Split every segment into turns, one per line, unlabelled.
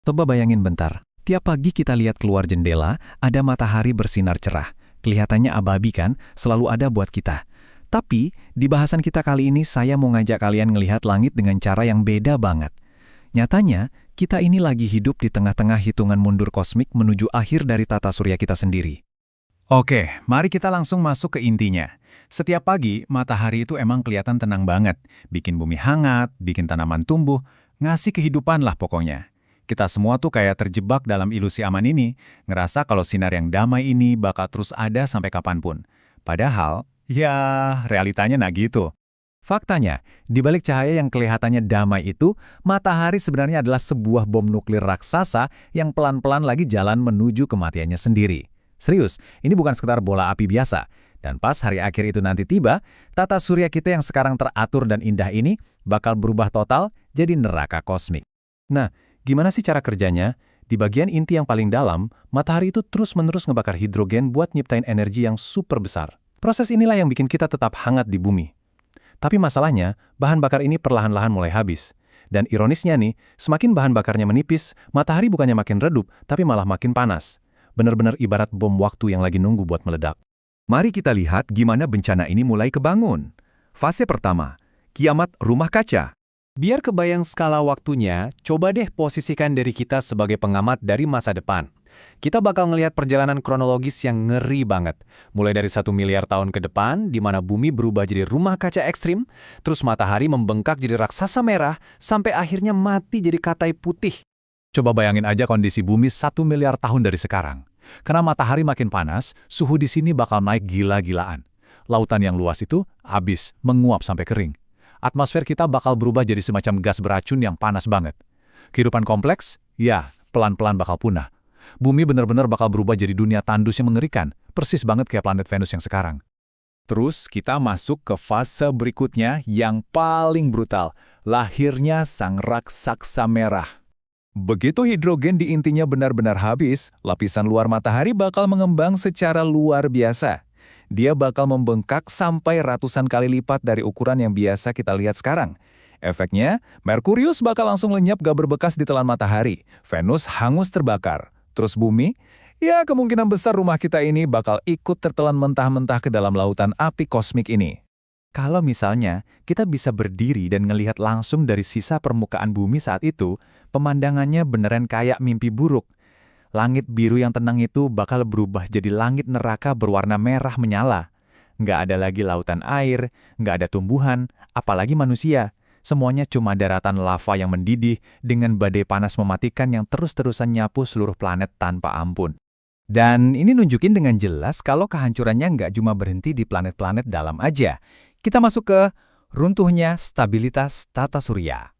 Coba bayangin bentar, tiap pagi kita lihat keluar jendela, ada matahari bersinar cerah. Kelihatannya ababi kan, selalu ada buat kita. Tapi, di bahasan kita kali ini saya mau ngajak kalian ngelihat langit dengan cara yang beda banget. Nyatanya, kita ini lagi hidup di tengah-tengah hitungan mundur kosmik menuju akhir dari tata surya kita sendiri. Oke, mari kita langsung masuk ke intinya. Setiap pagi, matahari itu emang kelihatan tenang banget. Bikin bumi hangat, bikin tanaman tumbuh, ngasih kehidupan lah pokoknya. Kita semua tuh kayak terjebak dalam ilusi aman ini, ngerasa kalau sinar yang damai ini bakal terus ada sampai kapanpun. Padahal, ya realitanya nggak gitu. Faktanya, di balik cahaya yang kelihatannya damai itu, matahari sebenarnya adalah sebuah bom nuklir raksasa yang pelan-pelan lagi jalan menuju kematiannya sendiri. Serius, ini bukan sekedar bola api biasa. Dan pas hari akhir itu nanti tiba, tata surya kita yang sekarang teratur dan indah ini bakal berubah total jadi neraka kosmik. Nah, gimana sih cara kerjanya? Di bagian inti yang paling dalam, matahari itu terus-menerus ngebakar hidrogen buat nyiptain energi yang super besar. Proses inilah yang bikin kita tetap hangat di bumi. Tapi masalahnya, bahan bakar ini perlahan-lahan mulai habis. Dan ironisnya nih, semakin bahan bakarnya menipis, matahari bukannya makin redup, tapi malah makin panas. Benar-benar ibarat bom waktu yang lagi nunggu buat meledak.
Mari kita lihat gimana bencana ini mulai kebangun. Fase pertama, kiamat rumah kaca.
Biar kebayang skala waktunya, coba deh posisikan diri kita sebagai pengamat dari masa depan. Kita bakal ngelihat perjalanan kronologis yang ngeri banget. Mulai dari 1 miliar tahun ke depan, di mana bumi berubah jadi rumah kaca ekstrim, terus matahari membengkak jadi raksasa merah, sampai akhirnya mati jadi katai putih.
Coba bayangin aja kondisi bumi 1 miliar tahun dari sekarang. Karena matahari makin panas, suhu di sini bakal naik gila-gilaan. Lautan yang luas itu habis, menguap sampai kering. Atmosfer kita bakal berubah jadi semacam gas beracun yang panas banget. Kehidupan kompleks? Ya, pelan-pelan bakal punah. Bumi benar-benar bakal berubah jadi dunia tandus yang mengerikan, persis banget kayak planet Venus yang sekarang. Terus kita masuk ke fase berikutnya yang paling brutal, lahirnya sang raksasa merah. Begitu hidrogen di intinya benar-benar habis, lapisan luar matahari bakal mengembang secara luar biasa. Dia bakal membengkak sampai ratusan kali lipat dari ukuran yang biasa kita lihat sekarang. Efeknya, Merkurius bakal langsung lenyap gak berbekas di telan matahari. Venus hangus terbakar. Terus bumi? Ya, kemungkinan besar rumah kita ini bakal ikut tertelan mentah-mentah ke dalam lautan api kosmik ini. Kalau misalnya kita bisa berdiri dan ngelihat langsung dari sisa permukaan bumi saat itu, pemandangannya beneran kayak mimpi buruk. Langit biru yang tenang itu bakal berubah jadi langit neraka berwarna merah menyala. Nggak ada lagi lautan air, nggak ada tumbuhan, apalagi manusia. Semuanya cuma daratan lava yang mendidih dengan badai panas mematikan yang terus-terusan nyapu seluruh planet tanpa ampun. Dan ini nunjukin dengan jelas kalau kehancurannya nggak cuma berhenti di planet-planet dalam aja. Kita masuk ke runtuhnya stabilitas tata surya.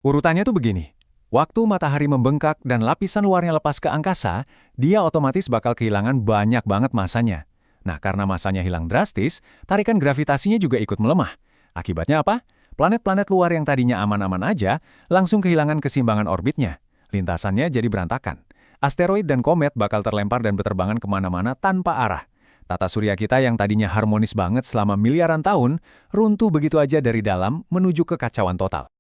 Urutannya tuh begini. Waktu matahari membengkak dan lapisan luarnya lepas ke angkasa, dia otomatis bakal kehilangan banyak banget masanya. Nah, karena masanya hilang drastis, tarikan gravitasinya juga ikut melemah. Akibatnya apa? Planet-planet luar yang tadinya aman-aman aja, langsung kehilangan keseimbangan orbitnya. Lintasannya jadi berantakan. Asteroid dan komet bakal terlempar dan berterbangan kemana-mana tanpa arah. Tata surya kita yang tadinya harmonis banget selama miliaran tahun, runtuh begitu aja dari dalam menuju kekacauan total.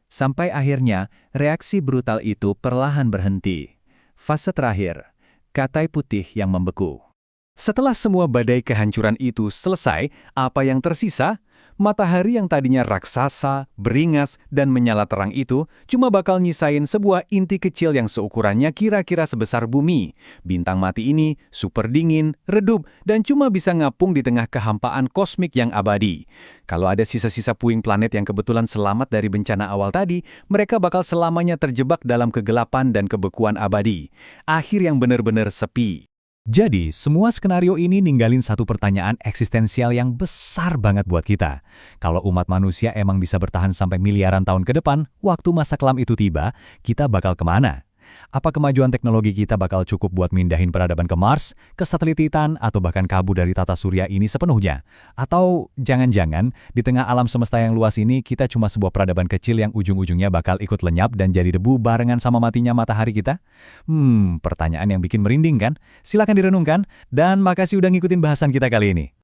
Sampai akhirnya, reaksi brutal itu perlahan berhenti. Fase terakhir, katai putih yang membeku. Setelah semua badai kehancuran itu selesai, apa yang tersisa? Matahari yang tadinya raksasa, beringas, dan menyala terang itu cuma bakal nyisain sebuah inti kecil yang seukurannya kira-kira sebesar bumi. Bintang mati ini super dingin, redup, dan cuma bisa ngapung di tengah kehampaan kosmik yang abadi. Kalau ada sisa-sisa puing planet yang kebetulan selamat dari bencana awal tadi, mereka bakal selamanya terjebak dalam kegelapan dan kebekuan abadi. Akhir yang benar-benar sepi. Jadi, semua skenario ini ninggalin satu pertanyaan eksistensial yang besar banget buat kita. Kalau umat manusia emang bisa bertahan sampai miliaran tahun ke depan, waktu masa kelam itu tiba, kita bakal kemana? Apa kemajuan teknologi kita bakal cukup buat mindahin peradaban ke Mars, ke satelit Titan, atau bahkan kabur dari tata surya ini sepenuhnya? Atau jangan-jangan, di tengah alam semesta yang luas ini, kita cuma sebuah peradaban kecil yang ujung-ujungnya bakal ikut lenyap dan jadi debu barengan sama matinya matahari kita? Pertanyaan yang bikin merinding kan? Silakan direnungkan, dan makasih udah ngikutin bahasan kita kali ini.